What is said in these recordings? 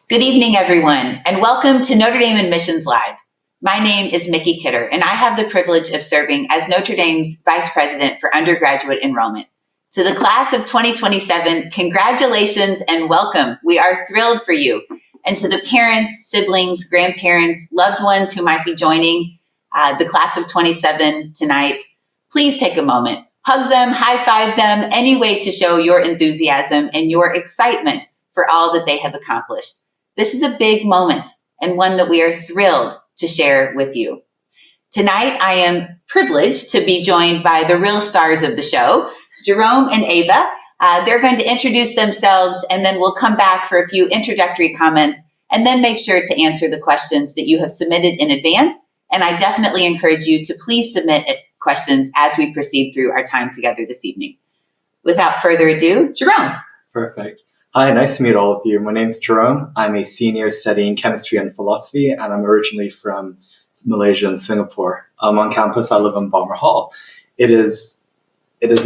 Good evening, everyone, and welcome to Notre Dame Admissions Live. My name is Micki Kidder, and I have the privilege of serving as Notre Dame's Vice President for Undergraduate Enrollment. To the class of 2027, congratulations and welcome. We are thrilled for you. And to the parents, siblings, grandparents, loved ones who might be joining the class of 27 tonight, please take a moment. Hug them, high five them, any way to show your enthusiasm and your excitement for all that they have accomplished. This is a big moment and one that we are thrilled to share with you. Tonight, I am privileged to be joined by the real stars of the show, Jerome and Ava. They're going to introduce themselves, and then we'll come back for a few introductory comments and then make sure to answer the questions that you have submitted in advance. And I definitely encourage you to please submit questions as we proceed through our time together this evening. Without further ado, Jerome. Perfect. Hi, nice to meet all of you. My name's Jerome. I'm a senior studying chemistry and philosophy, and I'm originally from Malaysia and Singapore. On campus, I live in Bomber Hall. It is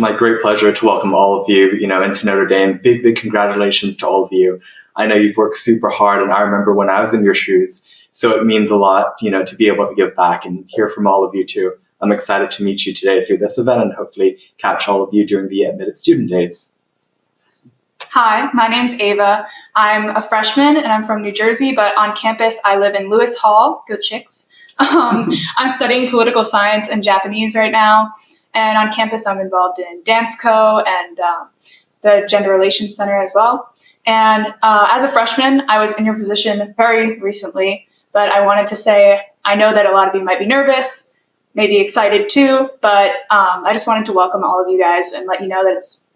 my great pleasure to welcome all of you, into Notre Dame. Big congratulations to all of you. I know you've worked super hard, and I remember when I was in your shoes. So it means a lot, to be able to give back and hear from all of you too. I'm excited to meet you today through this event and hopefully catch all of you during the admitted student days. Hi, my name's Ava. I'm a freshman and I'm from New Jersey, but on campus I live in Lewis Hall. Go Chicks. I'm studying political science and Japanese right now. And on campus I'm involved in Dance Co. and the Gender Relations Center as well. And as a freshman, I was in your position very recently, but I wanted to say I know that a lot of you might be nervous, maybe excited too, but I just wanted to welcome all of you guys and let you know that it's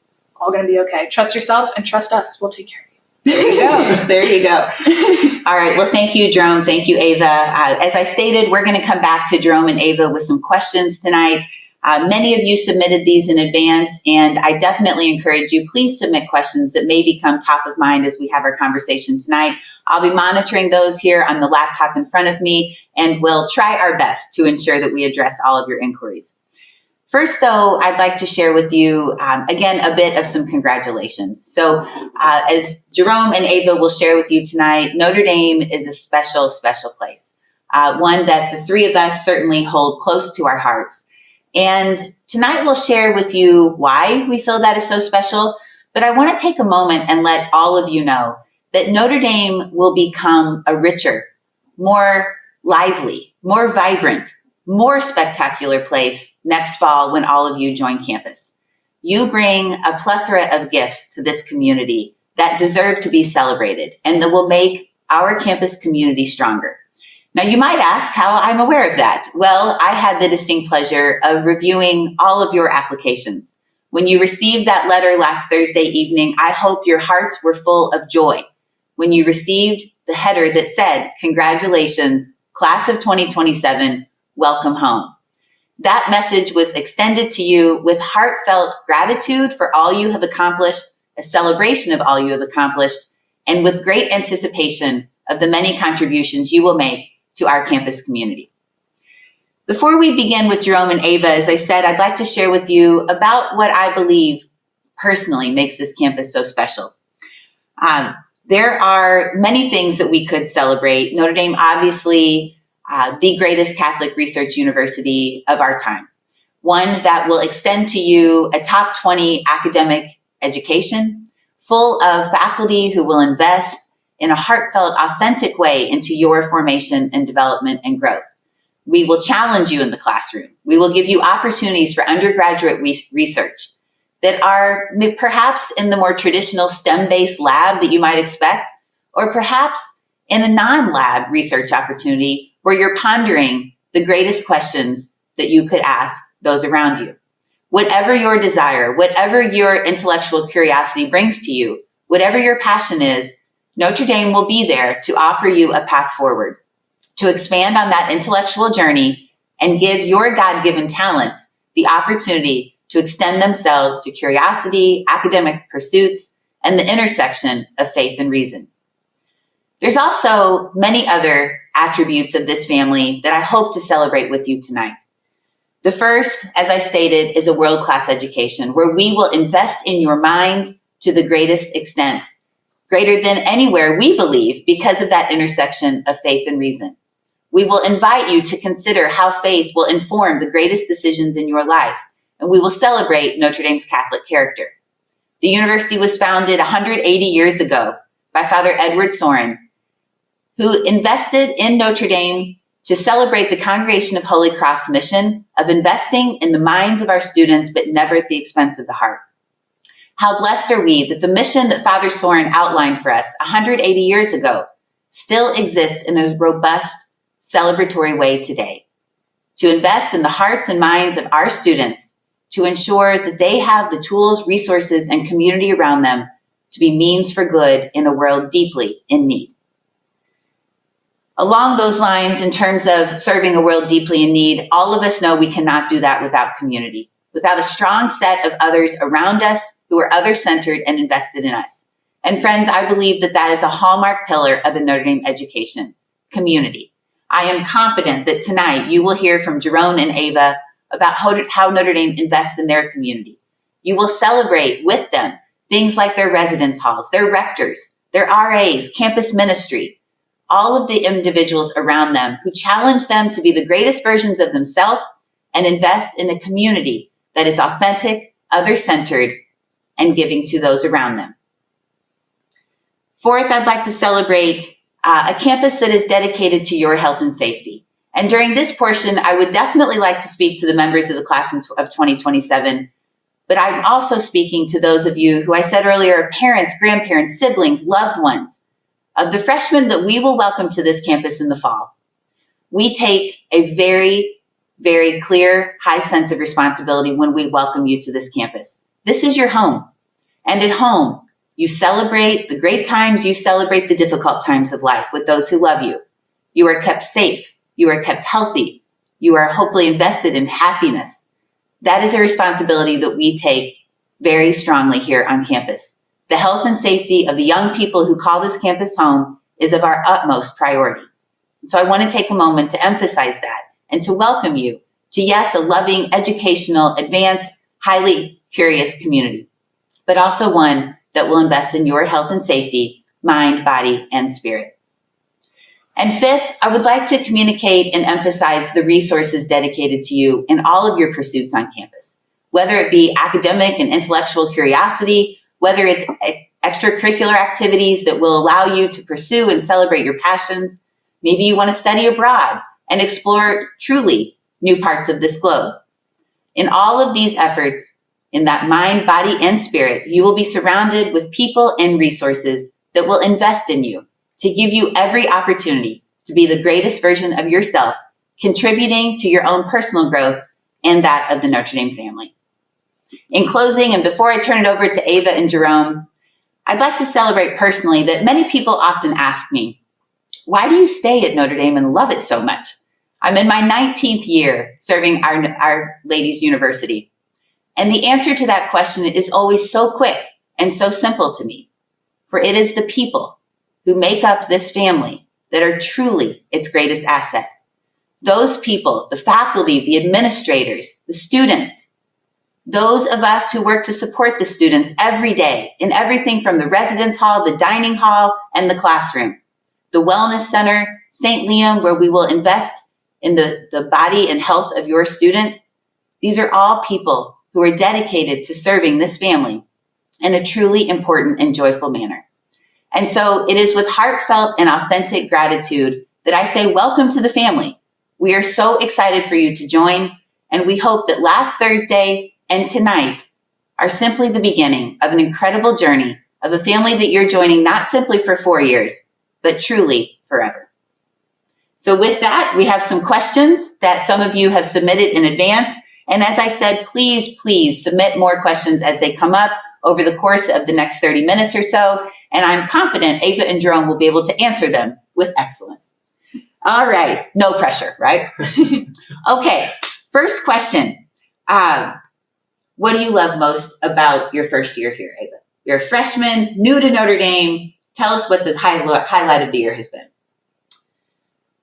all going to be okay. Trust yourself and trust us. We'll take care of you. There you go. There you go. All right. Well, thank you, Jerome. Thank you, Ava. As I stated, we're going to come back to Jerome and Ava with some questions tonight. Many of you submitted these in advance, and I definitely encourage you, please submit questions that may become top of mind as we have our conversation tonight. I'll be monitoring those here on the laptop in front of me, and we'll try our best to ensure that we address all of your inquiries. First, though, I'd like to share with you, again, a bit of some congratulations. So as Jerome and Ava will share with you tonight, Notre Dame is a special, special place, one that the three of us certainly hold close to our hearts. And tonight we'll share with you why we feel that is so special. But I want to take a moment and let all of you know that Notre Dame will become a richer, more lively, more vibrant, more spectacular place next fall when all of you join campus. You bring a plethora of gifts to this community that deserve to be celebrated and that will make our campus community stronger. Now, you might ask how I'm aware of that. Well, I had the distinct pleasure of reviewing all of your applications. When you received that letter last Thursday evening, I hope your hearts were full of joy when you received the header that said, "Congratulations, class of 2027, welcome home." That message was extended to you with heartfelt gratitude for all you have accomplished, a celebration of all you have accomplished, and with great anticipation of the many contributions you will make to our campus community. Before we begin with Jerome and Ava, as I said, I'd like to share with you about what I believe personally makes this campus so special. There are many things that we could celebrate. Notre Dame, obviously, the greatest Catholic research university of our time, one that will extend to you a top 20 academic education, full of faculty who will invest in a heartfelt, authentic way into your formation and development and growth. We will challenge you in the classroom. We will give you opportunities for undergraduate research that are perhaps in the more traditional STEM-based lab that you might expect, or perhaps in a non-lab research opportunity where you're pondering the greatest questions that you could ask those around you. Whatever your desire, whatever your intellectual curiosity brings to you, whatever your passion is, Notre Dame will be there to offer you a path forward, to expand on that intellectual journey and give your God-given talents the opportunity to extend themselves to curiosity, academic pursuits, and the intersection of faith and reason. There's also many other attributes of this family that I hope to celebrate with you tonight. The first, as I stated, is a world-class education where we will invest in your mind to the greatest extent greater than anywhere, we believe, because of that intersection of faith and reason. We will invite you to consider how faith will inform the greatest decisions in your life, and we will celebrate Notre Dame's Catholic character. The university was founded 180 years ago by Father Edward Sorin, who invested in Notre Dame to celebrate the Congregation of Holy Cross mission of investing in the minds of our students, but never at the expense of the heart. How blessed are we that the mission that Father Sorin outlined for us 180 years ago still exists in a robust, celebratory way today. To invest in the hearts and minds of our students, to ensure that they have the tools, resources, and community around them to be means for good in a world deeply in need. Along those lines, in terms of serving a world deeply in need, all of us know we cannot do that without community, without a strong set of others around us who are other-centered and invested in us. And friends, I believe that that is a hallmark pillar of a Notre Dame education, community. I am confident that tonight you will hear from Jerome and Ava about how Notre Dame invests in their community. You will celebrate with them things like their residence halls, their rectors, their RAs, campus ministry, all of the individuals around them who challenge them to be the greatest versions of themselves and invest in a community that is authentic, other-centered, and giving to those around them. Fourth, I'd like to celebrate a campus that is dedicated to your health and safety. And during this portion, I would definitely like to speak to the members of the class of 2027, but I'm also speaking to those of you who I said earlier are parents, grandparents, siblings, loved ones of the freshmen that we will welcome to this campus in the fall. We take a very, very clear, high sense of responsibility when we welcome you to this campus. This is your home. And at home, you celebrate the great times, you celebrate the difficult times of life with those who love you. You are kept safe. You are kept healthy. You are hopefully invested in happiness. That is a responsibility that we take very strongly here on campus. The health and safety of the young people who call this campus home is of our utmost priority. So I want to take a moment to emphasize that and to welcome you to, yes, a loving, educational, advanced, highly curious community, but also one that will invest in your health and safety, mind, body, and spirit. And fifth, I would like to communicate and emphasize the resources dedicated to you in all of your pursuits on campus, whether it be academic and intellectual curiosity, whether it's extracurricular activities that will allow you to pursue and celebrate your passions. Maybe you want to study abroad and explore truly new parts of this globe. In all of these efforts, in that mind, body, and spirit, you will be surrounded with people and resources that will invest in you to give you every opportunity to be the greatest version of yourself, contributing to your own personal growth and that of the Notre Dame family. In closing, and before I turn it over to Ava and Jerome, I'd like to celebrate personally that many people often ask me, why do you stay at Notre Dame and love it so much? I'm in my 19th year serving our Ladies University. And the answer to that question is always so quick and so simple to me. For it is the people who make up this family that are truly its greatest asset. Those people, the faculty, the administrators, the students, those of us who work to support the students every day in everything from the residence hall, the dining hall, and the classroom, the wellness center, St. Liam, where we will invest in the body and health of your student. These are all people who are dedicated to serving this family in a truly important and joyful manner. And so it is with heartfelt and authentic gratitude that I say welcome to the family. We are so excited for you to join, and we hope that last Thursday and tonight are simply the beginning of an incredible journey of a family that you're joining not simply for 4 years, but truly forever. So with that, we have some questions that some of you have submitted in advance. And as I said, please submit more questions as they come up over the course of the next 30 minutes or so. And I'm confident Ava and Jerome will be able to answer them with excellence. All right, no pressure, right? Okay, first question. What do you love most about your first year here, Ava? You're a freshman, new to Notre Dame. Tell us what the highlight of the year has been.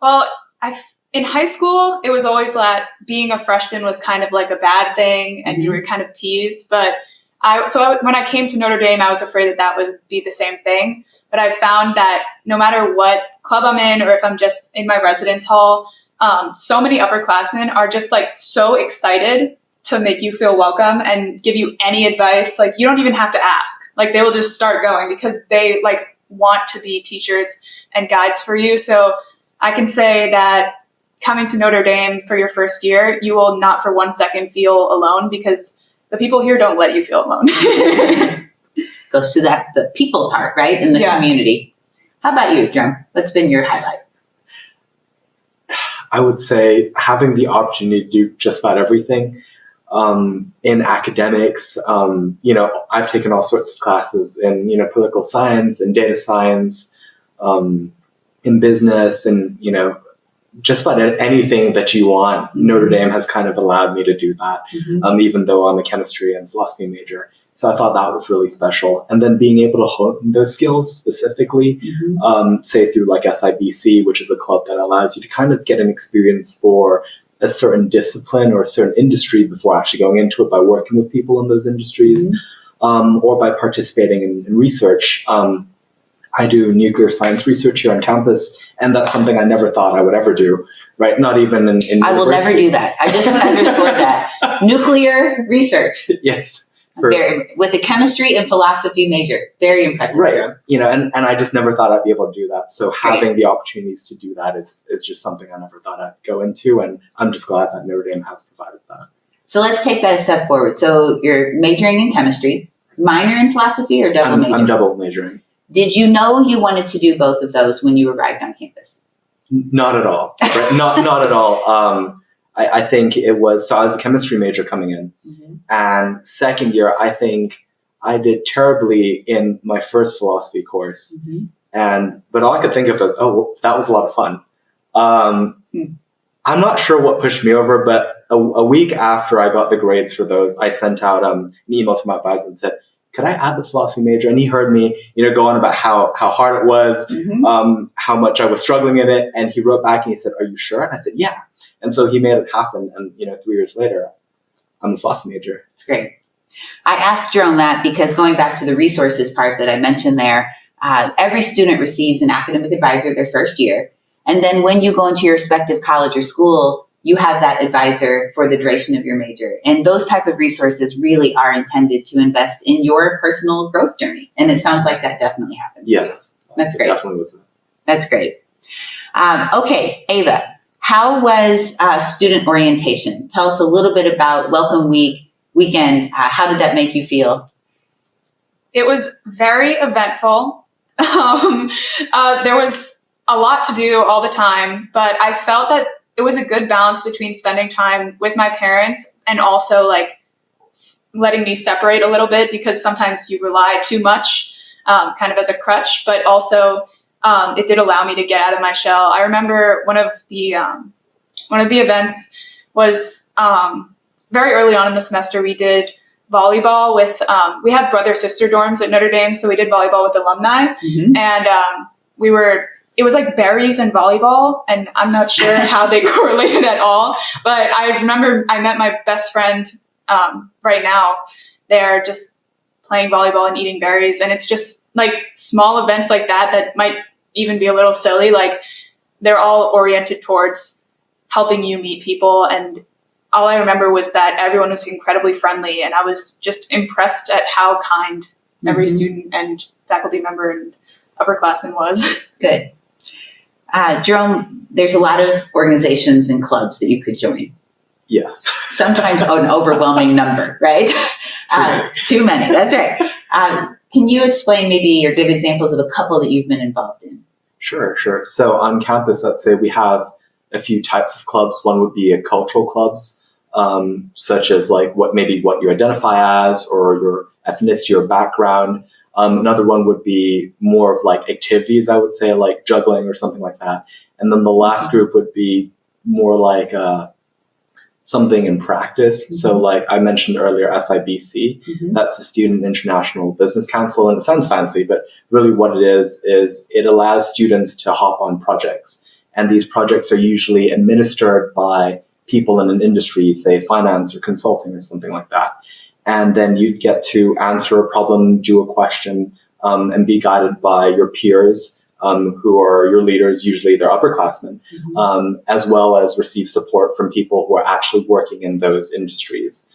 Well, in high school, it was always that being a freshman was kind of like a bad thing and you were kind of teased. But when I came to Notre Dame, I was afraid that would be the same thing. but I've found that no matter what club I'm in or if I'm just in my residence hall, so many upperclassmen are just like so excited to make you feel welcome and give you any advice. Like you don't even have to ask. Like they will just start going because they like want to be teachers and guides for you. So I can say that coming to Notre Dame for your first year, you will not for 1 second feel alone because the people here don't let you feel alone. Goes to the people part, right? In the community. How about you, Jerome? What's been your highlight? I would say having the opportunity to do just about everything. In academics, I've taken all sorts of classes in, political science and data science, in business and, just about anything that you want. Notre Dame has kind of allowed me to do that, even though I'm a chemistry and philosophy major. So I thought that was really special. And then being able to hone those skills specifically, say through like SIBC, which is a club that allows you to kind of get an experience for a certain discipline or a certain industry before actually going into it by working with people in those industries, or by participating in research. I do nuclear science research here on campus, and that's something I never thought I would ever do, right? Not even in I will never do that. I just want to underscore that. Nuclear research. Yes. With a chemistry and philosophy major. Very impressive. Right. Jerome. And I just never thought I'd be able to do that. So having the opportunities to do that is just something I never thought I'd go into. And I'm just glad that Notre Dame has provided that. So let's take that a step forward. So you're majoring in chemistry, minor in philosophy, or double majoring? I'm double majoring. Did you know you wanted to do both of those when you arrived on campus? Not at all. Right? not at all. I think it was, so I was a chemistry major coming in. And second year, I think I did terribly in my first philosophy course. But all I could think of was, that was a lot of fun. I'm not sure what pushed me over, but a week after I got the grades for those, I sent out an email to my advisor and said, could I add the philosophy major? And he heard me, go on about how hard it was, how much I was struggling in it. And he wrote back and he said, are you sure? And I said, yeah. And so he made it happen. And, 3 years later, I'm a philosophy major. It's great. I asked Jerome that because going back to the resources part that I mentioned there, every student receives an academic advisor their first year. And then when you go into your respective college or school, you have that advisor for the duration of your major. And those type of resources really are intended to invest in your personal growth journey. And it sounds like that definitely happened. Yes. That's great. Definitely was that. That's great. Okay, Ava, how was student orientation? Tell us a little bit about Welcome Weekend. How did that make you feel? It was very eventful. There was a lot to do all the time, but I felt that it was a good balance between spending time with my parents and also like letting me separate a little bit, because sometimes you rely too much kind of as a crutch, but also it did allow me to get out of my shell. I remember one of the events was very early on in the semester. We did volleyball with, we have brother-sister dorms at Notre Dame, so we did volleyball with alumni, and it was like berries and volleyball, and I'm not sure how they correlated at all, but I remember I met my best friend right now. They're just playing volleyball and eating berries, and it's just like small events like that might even be a little silly. Like they're all oriented towards helping you meet people, and all I remember was that everyone was incredibly friendly, and I was just impressed at how kind every student and faculty member and upperclassman was. Good. Jerome, there's a lot of organizations and clubs that you could join. Yes. Sometimes an overwhelming number, right? Too many. That's right. Can you explain maybe or give examples of a couple that you've been involved in? Sure. So on campus, let's say we have a few types of clubs. One would be cultural clubs, such as like what you identify as or your ethnicity or background. Another one would be more of like activities, I would say, like juggling or something like that. And then the last group would be more like something in practice. So like I mentioned earlier, SIBC, that's the Student International Business Council. And it sounds fancy, but really what it is it allows students to hop on projects. And these projects are usually administered by people in an industry, say finance or consulting or something like that. And then you get to answer a problem, do a question, and be guided by your peers, who are your leaders, usually they're upperclassmen, as well as receive support from people who are actually working in those industries.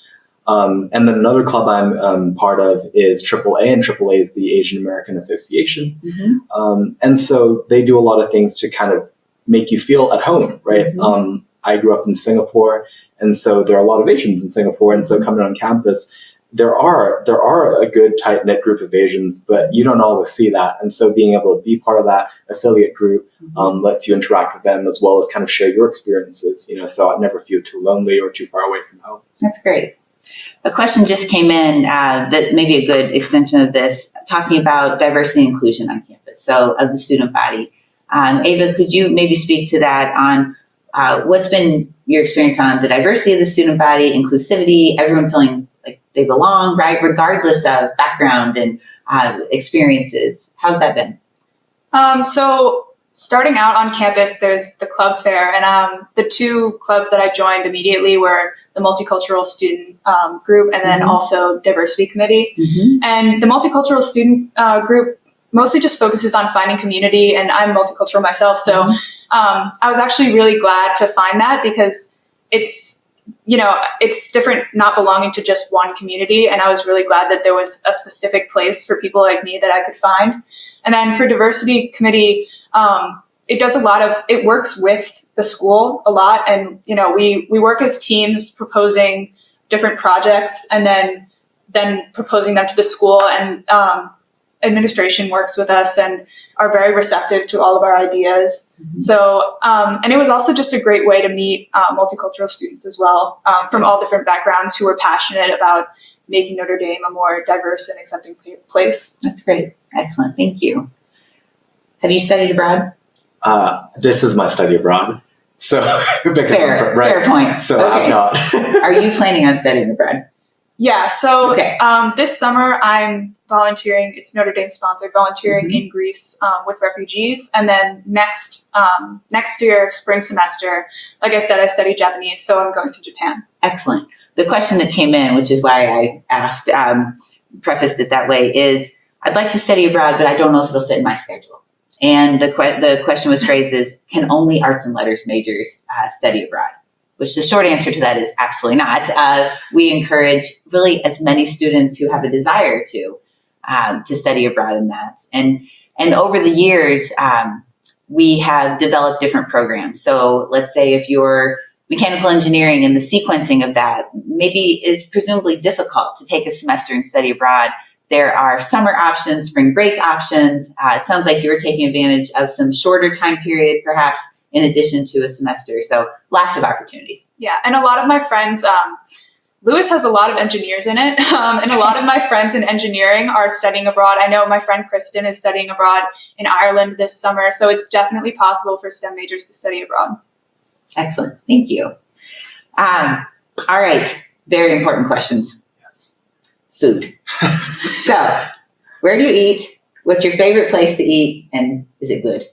And then another club I'm part of is AAA, and AAA is the Asian American Association. And so they do a lot of things to kind of make you feel at home, right? I grew up in Singapore, and so there are a lot of Asians in Singapore. And so coming on campus, there are a good tight-knit group of Asians, but you don't always see that. And so being able to be part of that affiliate group lets you interact with them as well as kind of share your experiences, so I never feel too lonely or too far away from home. That's great. A question just came in that may be a good extension of this, talking about diversity and inclusion on campus, so of the student body. Ava, could you maybe speak to that on what's been your experience on the diversity of the student body, inclusivity, everyone feeling like they belong, right, regardless of background and experiences? How's that been? So starting out on campus, there's the club fair, and the two clubs that I joined immediately were the multicultural student group and then also diversity committee. And the multicultural student group mostly just focuses on finding community, and I'm multicultural myself. So I was actually really glad to find that, because it's different not belonging to just one community. And I was really glad that there was a specific place for people like me that I could find. And then for diversity committee, it works with the school a lot. And, we work as teams proposing different projects and then proposing them to the school, and administration works with us and are very receptive to all of our ideas. So, and it was also just a great way to meet multicultural students as well, from all different backgrounds who were passionate about making Notre Dame a more diverse and accepting place. That's great. Excellent. Thank you. Have you studied abroad? This is my study abroad. So, fair point. So okay. I'm not. Are you planning on studying abroad? Yeah. So this summer I'm volunteering. It's Notre Dame sponsored, volunteering in Greece with refugees. And then next year, spring semester, like I said, I study Japanese, so I'm going to Japan. Excellent. The question that came in, which is why I asked, prefaced it that way, is I'd like to study abroad, but I don't know if it'll fit in my schedule. And the question was phrased as, can only arts and letters majors study abroad? Which the short answer to that is absolutely not. We encourage really as many students who have a desire to study abroad in that. And over the years, we have developed different programs. So let's say if you're mechanical engineering and the sequencing of that maybe is presumably difficult to take a semester and study abroad, there are summer options, spring break options. It sounds like you were taking advantage of some shorter time period, perhaps, in addition to a semester. So lots of opportunities. Yeah, and a lot of my friends, Lewis has a lot of engineers in it, and a lot of my friends in engineering are studying abroad. I know my friend Kristen is studying abroad in Ireland this summer, so it's definitely possible for STEM majors to study abroad. Excellent. Thank you. All right. Very important questions. Yes. Food. So, where do you eat? What's your favorite place to eat? And is it good?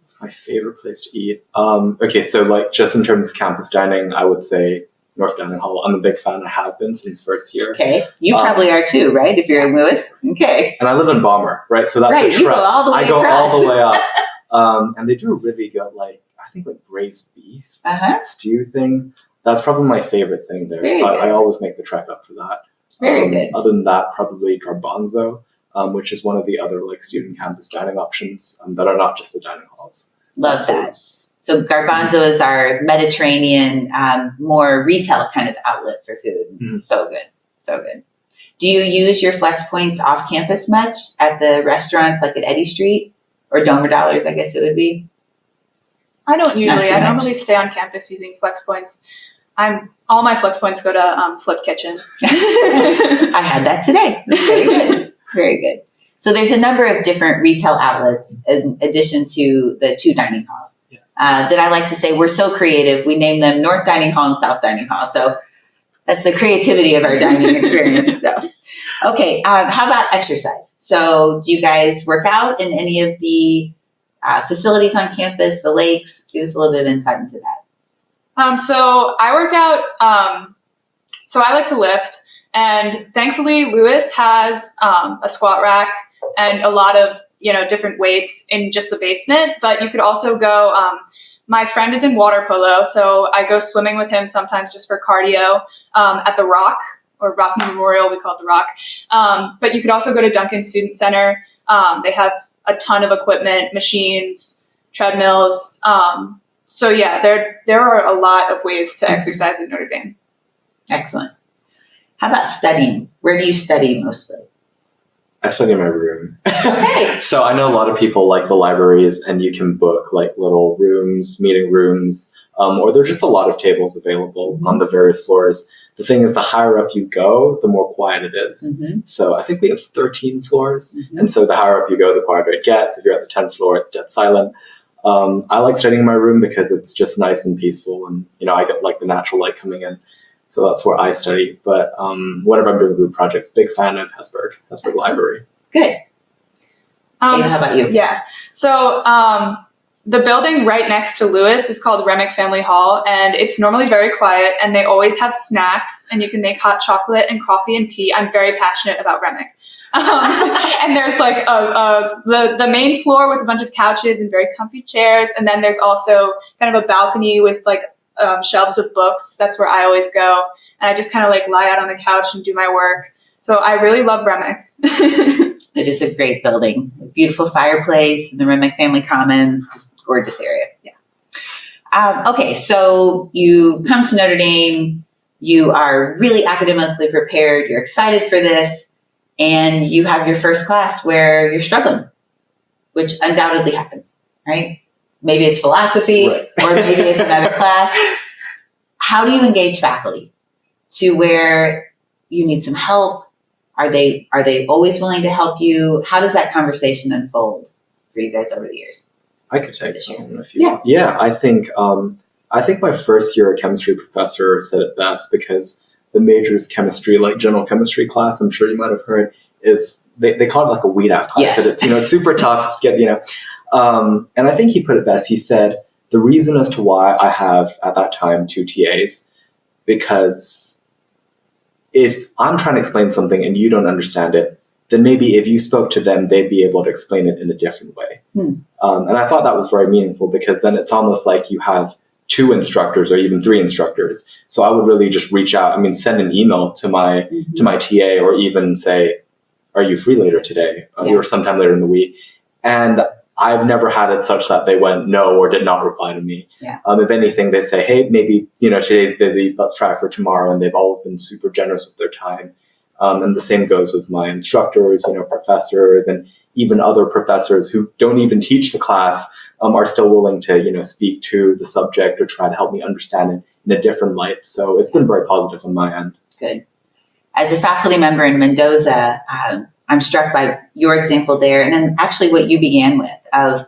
It's my favorite place to eat. Okay, so just in terms of campus dining, I would say North Dining Hall. I'm a big fan. I have been since first year. Okay. You probably are too, right? If you're in Lewis. Okay. And I live in Balmer, right? So that's right. a trek. You go all the way I go across. all the way up. And they do a really good, I think braised beef stew thing. That's probably my favorite thing there. Very so good. I always make the trek up for that. Very good. Other than that, probably garbanzo, which is one of the other student campus dining options that are not just the dining halls. Love that. So garbanzo is our Mediterranean, more retail kind of outlet for food. So good. So good. Do you use your flex points off campus much at the restaurants like at Eddy Street or Domer Dollars, I guess it would be? I don't usually. I much. normally stay on campus using flex points. All my flex points go to Flip Kitchen. I had that today. Very good. Very good. So there's a number of different retail outlets in addition to the two dining halls. Yes. That I like to say we're so creative. We name them North Dining Hall and South Dining Hall. So that's the creativity of our dining experience. So, okay. How about exercise? So do you guys work out in any of the facilities on campus, the lakes? Give us a little bit of insight into that. So I work out. So I like to lift. And thankfully, Lewis has a squat rack and a lot of, different weights in just the basement. But you could also go, my friend is in water polo, so I go swimming with him sometimes just for cardio at the Rock, or Rock Memorial, we call it the Rock. But you could also go to Duncan Student Center. They have a ton of equipment, machines, treadmills. So yeah, there are a lot of ways to exercise at Notre Dame. Excellent. How about studying? Where do you study mostly? I study in my room. Okay. So I know a lot of people like the libraries, and you can book like little rooms, meeting rooms, or there's just a lot of tables available on the various floors. The thing is, the higher up you go, the more quiet it is. So I think we have 13 floors. And so the higher up you go, the quieter it gets. If you're at the 10th floor, it's dead silent. I like studying in my room because it's just nice and peaceful, and I get like the natural light coming in. So that's where I study. But whenever I'm doing group projects, big fan of Hesburgh Library. Good. How about you? Yeah. So the building right next to Lewis is called Remick Family Hall, and it's normally very quiet, and they always have snacks, and you can make hot chocolate and coffee and tea. I'm very passionate about Remick. And there's like the main floor with a bunch of couches and very comfy chairs, and then there's also kind of a balcony with like shelves of books. That's where I always go, and I just kind of like lie out on the couch and do my work. So I really love Remick. It is a great building. A beautiful fireplace in the Remick Family Commons. Just gorgeous area. Yeah. Okay, so you come to Notre Dame. You are really academically prepared. You're excited for this. And you have your first class where you're struggling, which undoubtedly happens, right? Maybe it's philosophy, right, or maybe it's another class. How do you engage faculty to where you need some help? Are they always willing to help you? How does that conversation unfold for you guys over the years? I could take this one if you want. Yeah, I think my first year chemistry professor said it best, because the major's chemistry, like general chemistry class, I'm sure you might have heard, is they call it like a weed out class. Yes. And it's super tough to get, and I think he put it best. He said, the reason as to why I have at that time 2 TAs, because if I'm trying to explain something and you don't understand it, then maybe if you spoke to them, they'd be able to explain it in a different way. And I thought that was very meaningful, because then it's almost like you have 2 instructors or even 3 instructors. So I would really just reach out. Send an email to my TA, or even say, are you free later today? Or sometime later in the week. And I've never had it such that they went no or did not reply to me. If anything, they say, hey, maybe, today's busy, let's try for tomorrow. And they've always been super generous with their time. And the same goes with my instructors, professors, and even other professors who don't even teach the class are still willing to, speak to the subject or try to help me understand it in a different light. So it's been very positive on my end. Good. As a faculty member in Mendoza, I'm struck by your example there, and then actually what you began with of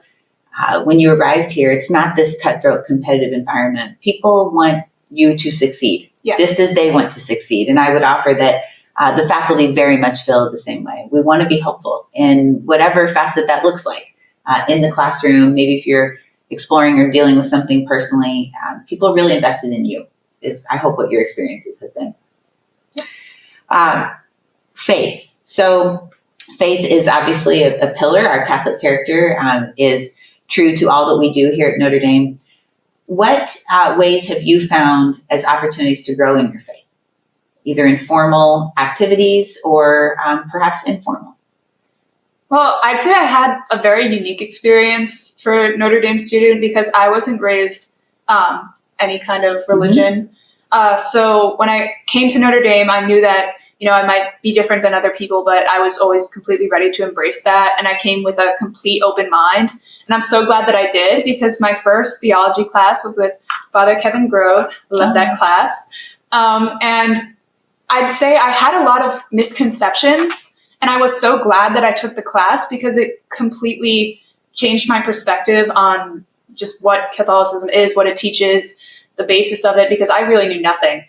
when you arrived here. It's not this cutthroat competitive environment. People want you to succeed, just as they want to succeed. And I would offer that the faculty very much feel the same way. We want to be helpful in whatever facet that looks like in the classroom. Maybe if you're exploring or dealing with something personally, people are really invested in you, is I hope what your experiences have been. Faith. So faith is obviously a pillar. Our Catholic character is true to all that we do here at Notre Dame. What ways have you found as opportunities to grow in your faith, either in formal activities or perhaps informal? Well, I'd say I had a very unique experience for a Notre Dame student, because I wasn't raised any kind of religion. So when I came to Notre Dame, I knew that I might be different than other people, but I was always completely ready to embrace that. And I came with a complete open mind. And I'm so glad that I did, because my first theology class was with Father Kevin Grove. I love that class. And I'd say I had a lot of misconceptions, and I was so glad that I took the class, because it completely changed my perspective on just what Catholicism is, what it teaches, the basis of it, because I really knew nothing.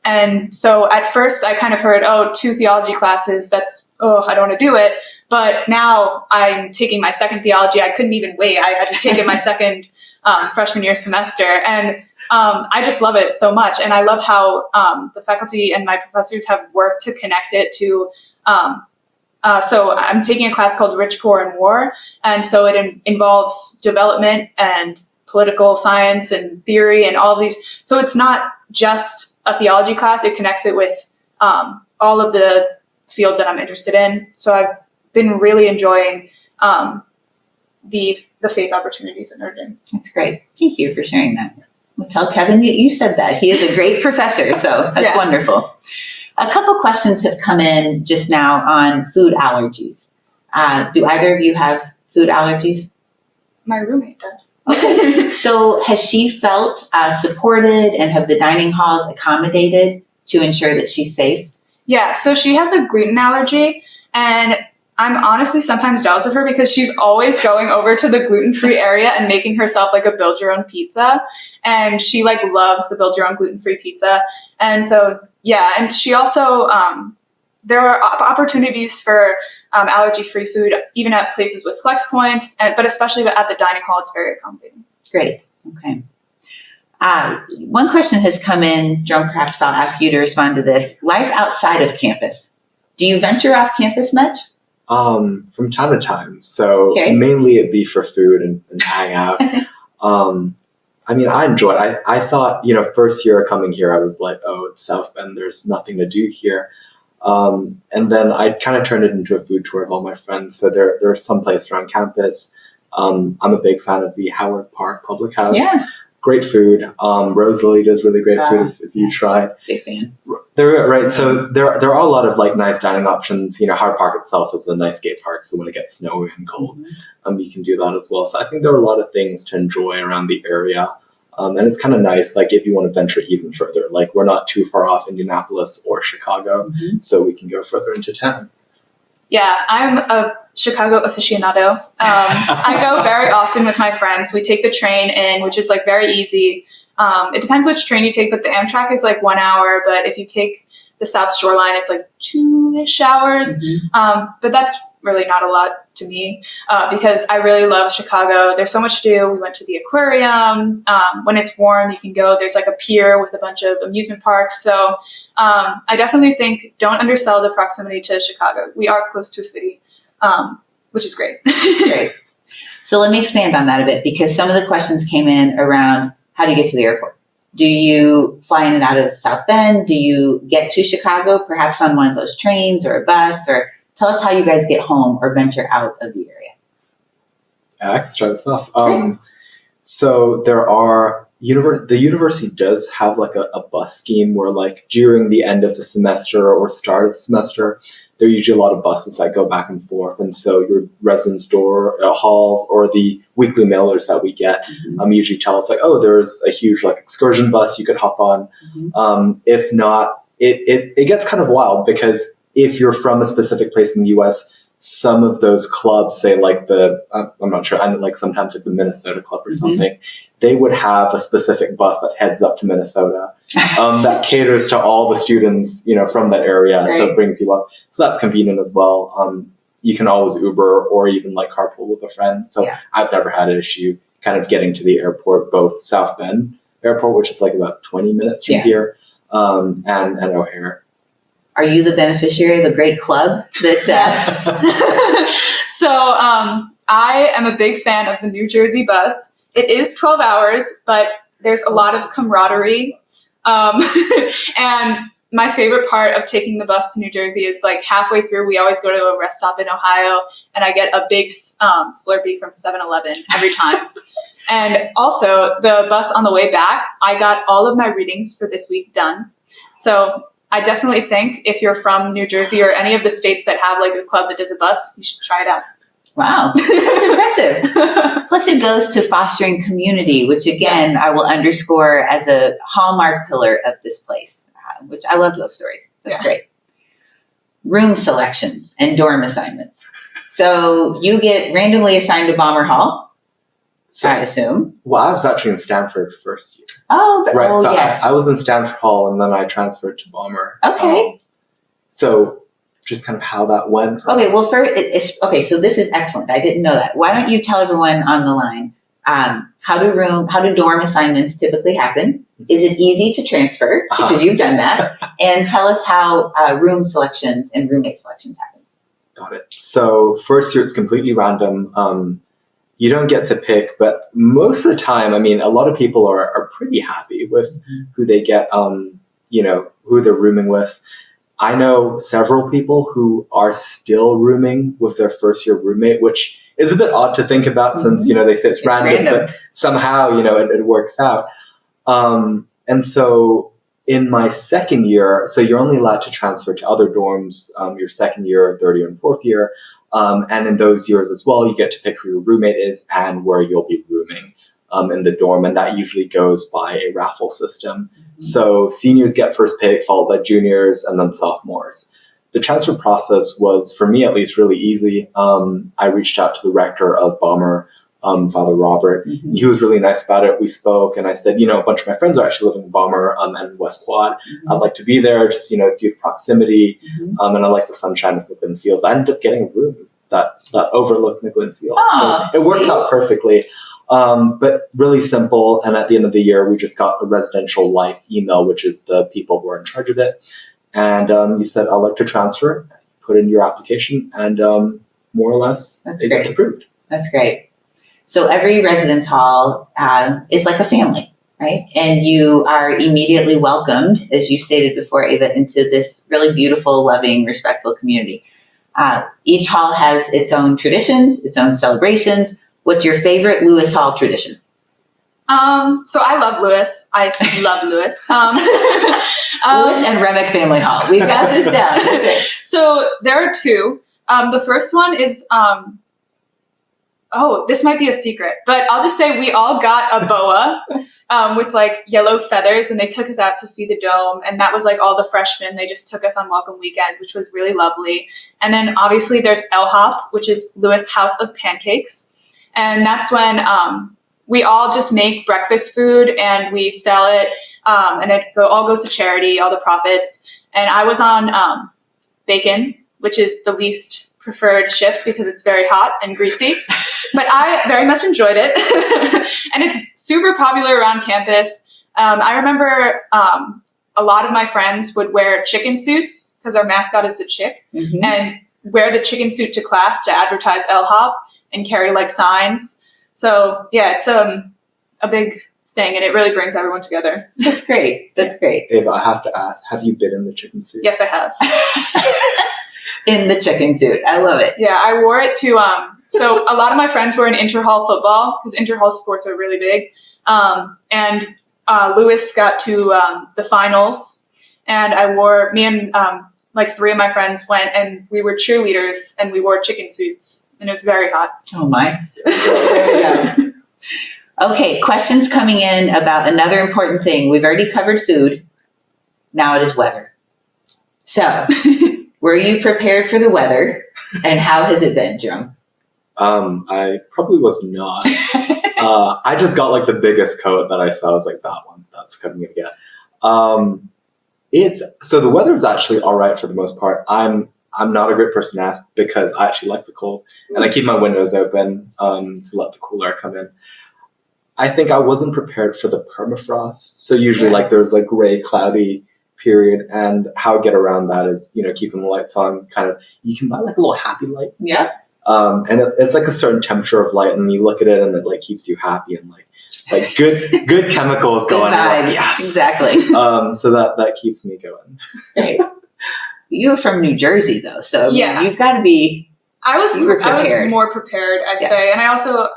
And so at first I kind of heard, 2 theology classes, I don't want to do it. But now I'm taking my second theology. I couldn't even wait. I had to take it my second freshman year semester. And I just love it so much. And I love how the faculty and my professors have worked to connect it to So I'm taking a class called Rich, Poor, and War. And so it involves development and political science and theory and all of these. So it's not just a theology class. It connects it with all of the fields that I'm interested in. So I've been really enjoying the faith opportunities at Notre Dame. That's great. Thank you for sharing that. Well, tell Kevin you said that. He is a great professor, so that's wonderful. A couple questions have come in just now on food allergies. Do either of you have food allergies? My roommate does. Okay. So has she felt supported, and have the dining halls accommodated to ensure that she's safe? Yeah, so she has a gluten allergy, and I'm honestly sometimes jealous of her because she's always going over to the gluten-free area and making herself like a build-your-own pizza. And she like loves the build-your-own gluten-free pizza. And so, yeah, and she also, there are opportunities for allergy-free food, even at places with flex points, but especially at the dining hall, it's very accommodating. Great. Okay. One question has come in, Jerome, perhaps I'll ask you to respond to this. Life outside of campus. Do you venture off campus much? From time to time. So mainly it'd be for food and hang out. I mean, I enjoy it. I thought, first year coming here, I was like, oh, it's South Bend. There's nothing to do here. And then I kind of turned it into a food tour of all my friends. So there's some place around campus. I'm a big fan of the Howard Park Public House. Yeah. Great food. Rosalie does really great food if you try. Big fan. Right. So there are a lot of like nice dining options. Howard Park itself is a nice skate park. So when it gets snowy and cold, you can do that as well. So I think there are a lot of things to enjoy around the area. And it's kind of nice, like if you want to venture even further, like we're not too far off Indianapolis or Chicago, so we can go further into town. Yeah, I'm a Chicago aficionado. I go very often with my friends. We take the train in, which is like very easy. It depends which train you take, but the Amtrak is like 1 hour. But if you take the South Shore line, it's like 2-ish hours. But that's really not a lot to me because I really love Chicago. There's so much to do. We went to the aquarium. When it's warm, you can go. There's like a pier with a bunch of amusement parks. So I definitely think don't undersell the proximity to Chicago. We are close to a city, which is great. Great. So let me expand on that a bit because some of the questions came in around how do you get to the airport? Do you fly in and out of South Bend? Do you get to Chicago perhaps on one of those trains or a bus? Or tell us how you guys get home or venture out of the area. I can start this off. So there are, the university does have like a bus scheme where like during the end of the semester or start of the semester, there are usually a lot of buses that go back and forth. And so your residence door halls or the weekly mailers that we get usually tell us like, oh, there's a huge like excursion bus you could hop on. If not, it gets kind of wild because if you're from a specific place in the U.S., some of those clubs, say like I'm not sure, I know like sometimes like the Minnesota Club or something, they would have a specific bus that heads up to Minnesota that caters to all the students, from that area. Right. So it brings you up. So that's convenient as well. You can always Uber or even like carpool with a friend. So I've never had an issue kind of getting to the airport, both South Bend Airport, which is like about 20 minutes from here, and O'Hare. Are you the beneficiary of a great club that Yes. So I am a big fan of the New Jersey bus. It is 12 hours, but there's a lot of camaraderie. And my favorite part of taking the bus to New Jersey is like halfway through, we always go to a rest stop in Ohio, and I get a big Slurpee from 7-Eleven every time. And also the bus on the way back, I got all of my readings for this week done. So I definitely think if you're from New Jersey or any of the states that have like a club that does a bus, you should try it out. Wow, that's impressive. Plus it goes to fostering community, which again, I will underscore as a hallmark pillar of this place, which I love those stories. That's great. Room selections and dorm assignments. So you get randomly assigned to Bomber Hall, so, I assume. Well, I was actually in Stanford first year. Oh, right. So yes. I was in Stanford Hall and then I transferred to Bomber. Okay. So just kind of how that went. Okay. Well, okay. So this is excellent. I didn't know that. Why don't you tell everyone on the line how do dorm assignments typically happen? Is it easy to transfer because you've done that? And tell us how room selections and roommate selections happen. Got it. So first year, it's completely random. You don't get to pick, but most of the time, I mean, a lot of people are pretty happy with who they get, who they're rooming with. I know several people who are still rooming with their first year roommate, which is a bit odd to think about since, they say it's random, but somehow, it works out. And so in my second year, so you're only allowed to transfer to other dorms your second year, third year, and fourth year. And in those years as well, you get to pick who your roommate is and where you'll be rooming in the dorm. And that usually goes by a raffle system. So seniors get first pick, followed by juniors, and then sophomores. The transfer process was, for me at least, really easy. I reached out to the rector of Bomber, Father Robert. He was really nice about it. We spoke, and I said, a bunch of my friends are actually living in Bomber and West Quad. I'd like to be there, just, due to proximity, and I like the sunshine of McGlynn Fields. I ended up getting a room that overlooked McGlynn Fields. So it worked out perfectly. But really simple. And at the end of the year, we just got a residential life email, which is the people who are in charge of it. And you said, I'd like to transfer, put in your application, and more or less it gets approved. That's great. So every residence hall is like a family, right? And you are immediately welcomed, as you stated before, Ava, into this really beautiful, loving, respectful community. Each hall has its own traditions, its own celebrations. What's your favorite Lewis Hall tradition? So I love Lewis. I love Lewis. Lewis and Remick Family Hall. We've got this down. So there are two. The first one is, this might be a secret, but I'll just say we all got a boa with like yellow feathers, and they took us out to see the dome. And that was like all the freshmen. They just took us on welcome weekend, which was really lovely. And then obviously there's LHOP, which is Lewis House of Pancakes. And that's when we all just make breakfast food and we sell it, and it all goes to charity, all the profits. And I was on bacon, which is the least preferred shift because it's very hot and greasy, but I very much enjoyed it. And it's super popular around campus. I remember a lot of my friends would wear chicken suits because our mascot is the chick, and wear the chicken suit to class to advertise LHOP and carry like signs. So yeah, it's a big thing, and it really brings everyone together. That's great. That's great. Ava, I have to ask, have you been in the chicken suit? Yes, I have. In the chicken suit. I love it. Yeah, I wore it to, so a lot of my friends were in inter-hall football because inter-hall sports are really big. And Lewis got to the finals, and me and like three of my friends went, and we were cheerleaders, and we wore chicken suits, and it was very hot. Oh my. There we go. Okay, questions coming in about another important thing. We've already covered food. Now it is weather. So, were you prepared for the weather, and how has it been, Jerome? I probably was not. I just got like the biggest coat that I saw. I was like, that one, that's coming again. So the weather is actually all right for the most part. I'm not a great person to ask because I actually like the cold, and I keep my windows open to let the cool air come in. I think I wasn't prepared for the permafrost. So usually like there's a gray, cloudy period, and how I get around that is, keeping the lights on. Kind of, you can buy like a little happy light. Yeah. And it's like a certain temperature of light, and you look at it and it like keeps you happy and like good chemicals going on. Vibes. Yes. Exactly. So that keeps me going. Great. You're from New Jersey though, so yeah. You've got to be. I was more prepared, I'd say, and I also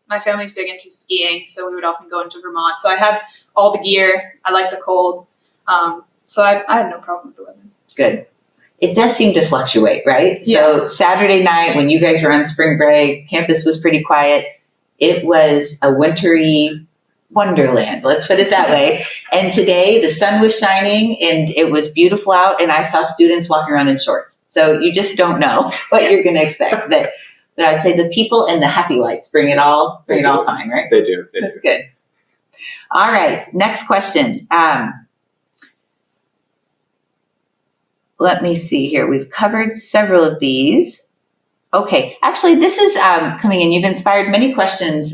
my family's big into skiing, so we would often go into Vermont. So I had all the gear. I like the cold, so I had no problem with the weather. Good. It does seem to fluctuate, right? Yeah. So Saturday night when you guys were on spring break, campus was pretty quiet. It was a wintry wonderland, let's put it that way. And today the sun was shining and it was beautiful out, and I saw students walking around in shorts. So you just don't know what you're going to expect. But I'd say the people and the happy lights bring it all fine, right? They do. That's good. All right, next question. Let me see here. We've covered several of these. Okay, actually, this is coming in. You've inspired many questions.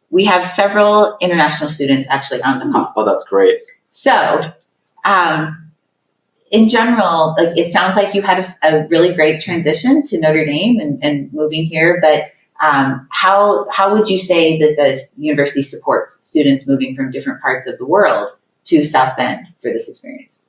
We have several international students actually on the call. Oh, that's great. So, in general, like it sounds like you had a really great transition to Notre Dame and moving here, but how would you say that the university supports students moving from different parts of the world to South Bend for this experience?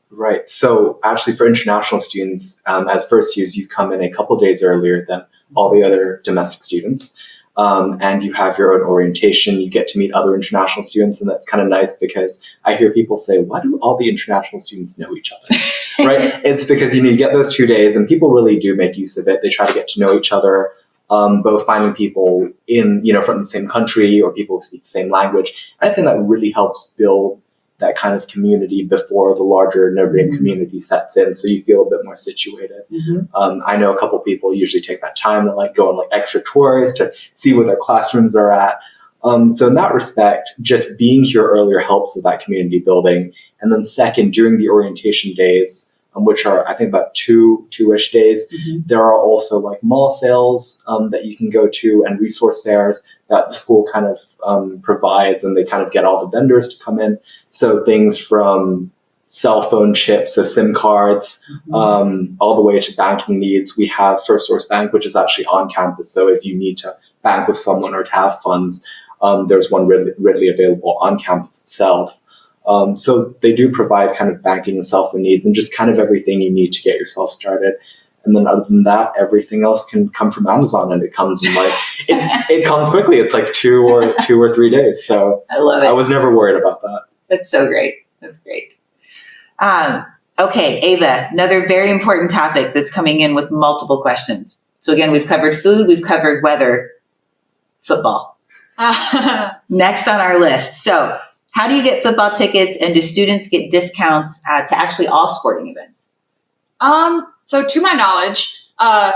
Right. So actually for international students, as first years, you come in a couple days earlier than all the other domestic students. And you have your own orientation. You get to meet other international students. And that's kind of nice because I hear people say, why do all the international students know each other? Right. It's because, you get those 2 days and people really do make use of it. They try to get to know each other, both finding people from the same country or people who speak the same language. And I think that really helps build that kind of community before the larger Notre Dame community sets in, so you feel a bit more situated. I know a couple people usually take that time to go on extra tours to see where their classrooms are at. So in that respect, just being here earlier helps with that community building. And then second, during the orientation days, which are I think about two-ish days, there are also mall sales that you can go to and resource fairs that the school kind of provides, and they kind of get all the vendors to come in. So things from cell phone chips, so SIM cards, all the way to banking needs. We have First Source Bank, which is actually on campus. So if you need to bank with someone or to have funds, there's one readily available on campus itself. So they do provide kind of banking and cell phone needs and just kind of everything you need to get yourself started. And then other than that, everything else can come from Amazon, and it comes in it comes quickly. It's 2 or 3 days. So I love it. I was never worried about that. That's so great. That's great. Okay, Ava, another very important topic that's coming in with multiple questions. So again, we've covered food, we've covered weather, football. Next on our list. So how do you get football tickets, and do students get discounts to actually all sporting events? So to my knowledge,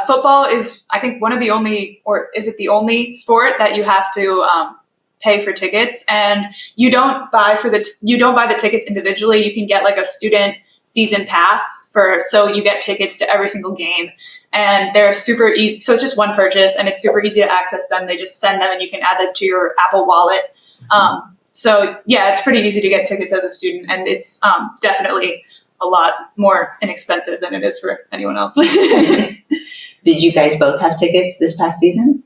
football is, I think, one of the only, or is it the only sport that you have to pay for tickets, and you don't buy the tickets individually. You can get a student season pass so you get tickets to every single game, and they're super easy. So it's just one purchase, and it's super easy to access them. They just send them, and you can add them to your Apple Wallet. So yeah, it's pretty easy to get tickets as a student, and it's definitely a lot more inexpensive than it is for anyone else. Did you guys both have tickets this past season?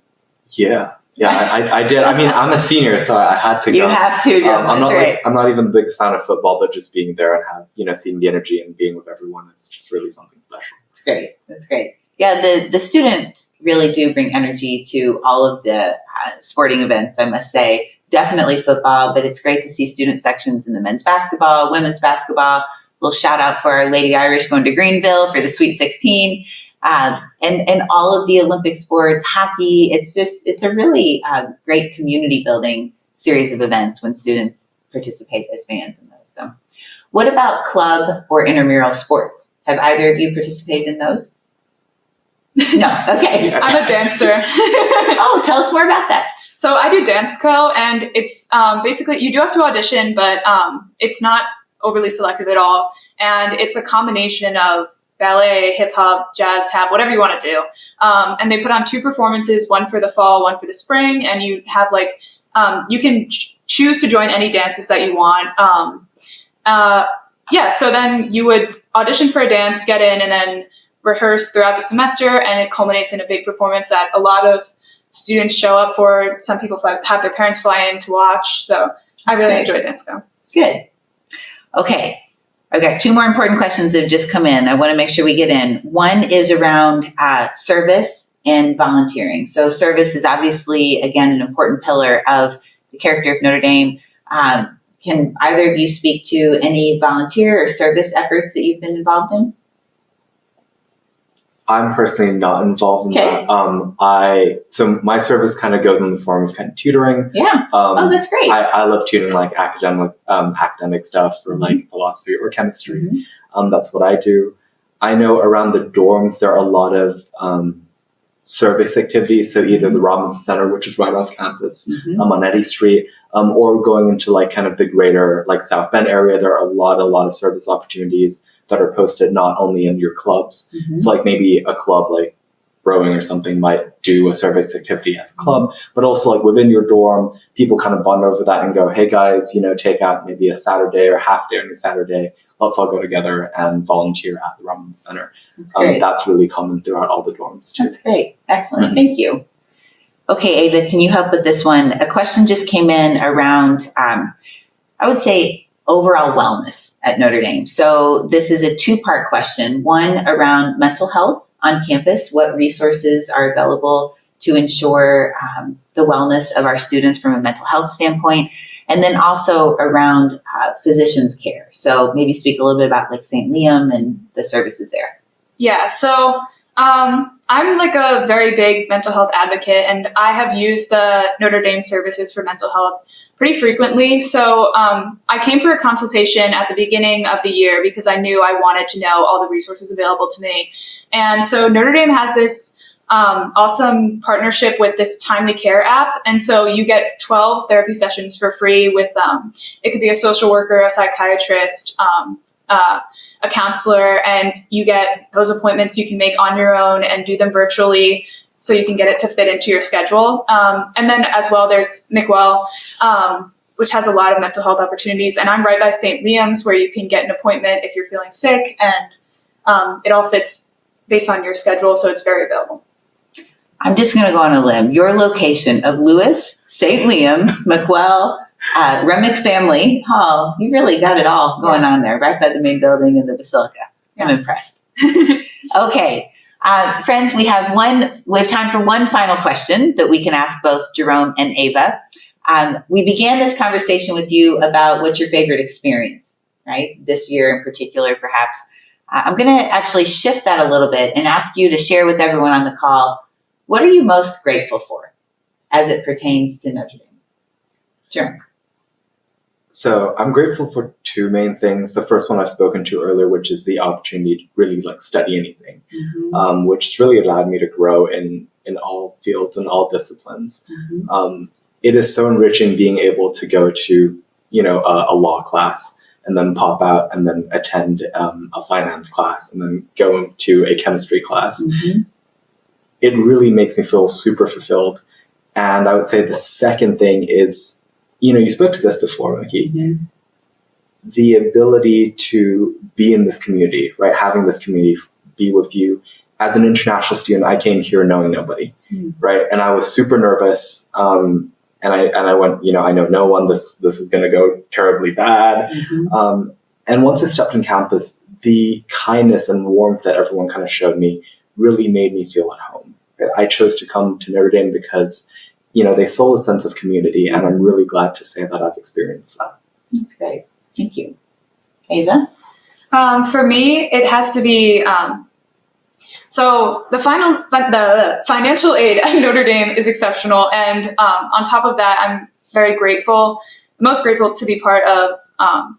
Yeah, I did. I mean, I'm a senior, so I had to go. You have to, Joe. I'm not even the biggest fan of football, but just being there and seeing the energy and being with everyone is just really something special. It's great. That's great. Yeah, the students really do bring energy to all of the sporting events, I must say. Definitely football, but it's great to see student sections in the men's basketball, women's basketball. Little shout out for our Lady Irish going to Greenville for the Sweet 16, and all of the Olympic sports, hockey. It's a really great community building series of events when students participate as fans in those. So, what about club or intramural sports? Have either of you participated in those? No. Okay. I'm a dancer. Oh, tell us more about that. So I do dance co, and it's basically you do have to audition, but it's not overly selective at all. And it's a combination of ballet, hip hop, jazz, tap, whatever you want to do. And they put on 2 performances, one for the fall, one for the spring. And you have you can choose to join any dances that you want. So then you would audition for a dance, get in, and then rehearse throughout the semester. And it culminates in a big performance that a lot of students show up for. Some people have their parents fly in to watch. So I really enjoy dance co. Good. Okay. I've got 2 more important questions that have just come in. I want to make sure we get in. One is around service and volunteering. So service is obviously, again, an important pillar of the character of Notre Dame. Can either of you speak to any volunteer or service efforts that you've been involved in? I'm personally not involved in that. So my service kind of goes in the form of kind of tutoring. Yeah. That's great. I love tutoring academic stuff for philosophy or chemistry. That's what I do. I know around the dorms there are a lot of service activities. So either the Robinson Center, which is right off campus, on Eddy Street, or going into kind of the greater South Bend area. There are a lot of service opportunities that are posted not only in your clubs. So maybe a club rowing or something, might do a service activity as a club, but also like within your dorm, people kind of bond over that and go, hey guys, take out maybe a Saturday or half day on a Saturday. Let's all go together and volunteer at the Roman Center. That's really common throughout all the dorms too. That's great. Excellent. Thank you. Okay, Ava, can you help with this one? A question just came in around, I would say, overall wellness at Notre Dame. So this is a two-part question. One around mental health on campus. What resources are available to ensure the wellness of our students from a mental health standpoint? And then also around physicians' care. So maybe speak a little bit about like St. Liam and the services there. Yeah, so I'm like a very big mental health advocate, and I have used the Notre Dame services for mental health pretty frequently. So I came for a consultation at the beginning of the year because I knew I wanted to know all the resources available to me. And so Notre Dame has this awesome partnership with this Timely Care app. And so you get 12 therapy sessions for free with, it could be a social worker, a psychiatrist, a counselor, and you get those appointments you can make on your own and do them virtually so you can get it to fit into your schedule. And then as well, there's McWell, which has a lot of mental health opportunities. And I'm right by St. Liam's where you can get an appointment if you're feeling sick, and it all fits based on your schedule, so it's very available. I'm just going to go on a limb. Your location of Lewis, St. Liam, McWell, Remick Family Hall, you really got it all going on there, right by the main building and the Basilica. I'm impressed. Okay. Friends, we have time for one final question that we can ask both Jerome and Ava. We began this conversation with you about what's your favorite experience, right? This year in particular, perhaps. I'm going to actually shift that a little bit and ask you to share with everyone on the call, what are you most grateful for as it pertains to Notre Dame? Jerome. So I'm grateful for two main things. The first one I've spoken to earlier, which is the opportunity to really study anything, which has really allowed me to grow in all fields and all disciplines. It is so enriching being able to go to, a law class and then pop out and then attend a finance class and then go to a chemistry class. It really makes me feel super fulfilled. And I would say the second thing is, you spoke to this before, Micki, the ability to be in this community, right? Having this community be with you. As an international student, I came here knowing nobody, right? And I was super nervous. And I went, I know no one, this is going to go terribly bad. And once I stepped on campus, the kindness and warmth that everyone kind of showed me really made me feel at home. Right? I chose to come to Notre Dame because they sold a sense of community, and I'm really glad to say that I've experienced that. That's great. Thank you. Ava? For me, it has to be, so the financial aid at Notre Dame is exceptional. And on top of that, I'm very grateful, most grateful to be part of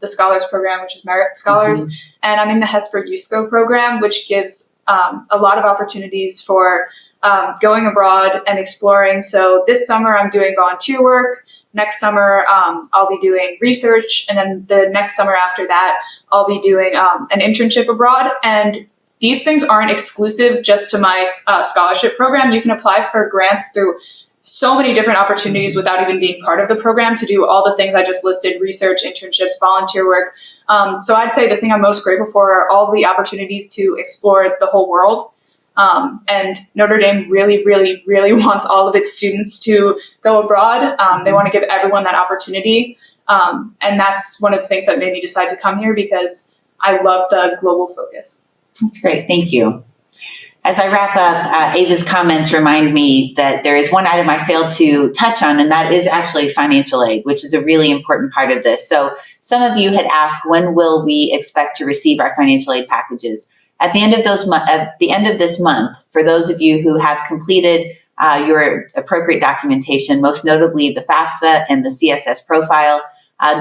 the Scholars Program, which is Merit Scholars. And I'm in the Hesper USCO program, which gives a lot of opportunities for going abroad and exploring. So this summer I'm doing volunteer work. Next summer I'll be doing research. And then the next summer after that, I'll be doing an internship abroad. And these things aren't exclusive just to my scholarship program. You can apply for grants through so many different opportunities without even being part of the program to do all the things I just listed: research, internships, volunteer work. So I'd say the thing I'm most grateful for are all the opportunities to explore the whole world. And Notre Dame really, really, really wants all of its students to go abroad. They want to give everyone that opportunity. And that's one of the things that made me decide to come here, because I love the global focus. That's great. Thank you. As I wrap up, Ava's comments remind me that there is one item I failed to touch on, and that is actually financial aid, which is a really important part of this. So some of you had asked, when will we expect to receive our financial aid packages? At the end of this month, for those of you who have completed your appropriate documentation, most notably the FAFSA and the CSS profile,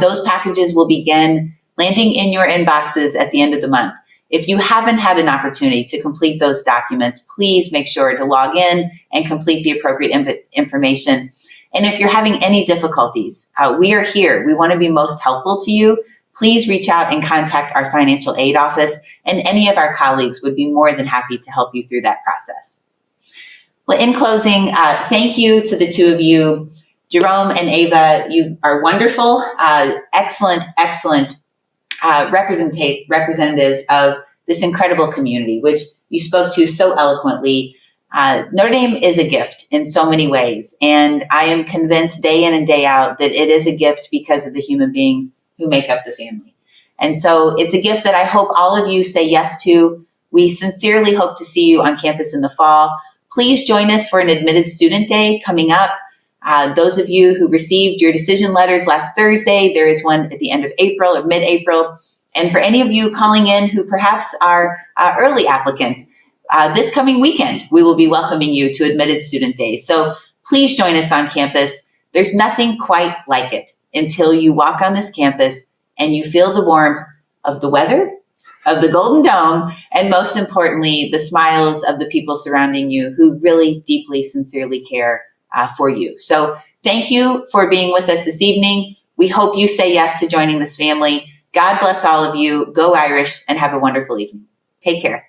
those packages will begin landing in your inboxes at the end of the month. If you haven't had an opportunity to complete those documents, please make sure to log in and complete the appropriate information. And if you're having any difficulties, we are here. We want to be most helpful to you. Please reach out and contact our financial aid office, and any of our colleagues would be more than happy to help you through that process. Well, in closing, thank you to the two of you. Jerome and Ava, you are wonderful, excellent representatives of this incredible community, which you spoke to so eloquently. Notre Dame is a gift in so many ways, and I am convinced day in and day out that it is a gift because of the human beings who make up the family. And so it's a gift that I hope all of you say yes to. We sincerely hope to see you on campus in the fall. Please join us for an Admitted Student Day coming up. Those of you who received your decision letters last Thursday, there is one at the end of April or mid-April. And for any of you calling in who perhaps are early applicants, this coming weekend, we will be welcoming you to Admitted Student Day. So please join us on campus. There's nothing quite like it until you walk on this campus and you feel the warmth of the weather, of the Golden Dome, and most importantly, the smiles of the people surrounding you who really deeply, sincerely care for you. So thank you for being with us this evening. We hope you say yes to joining this family. God bless all of you. Go Irish and have a wonderful evening. Take care.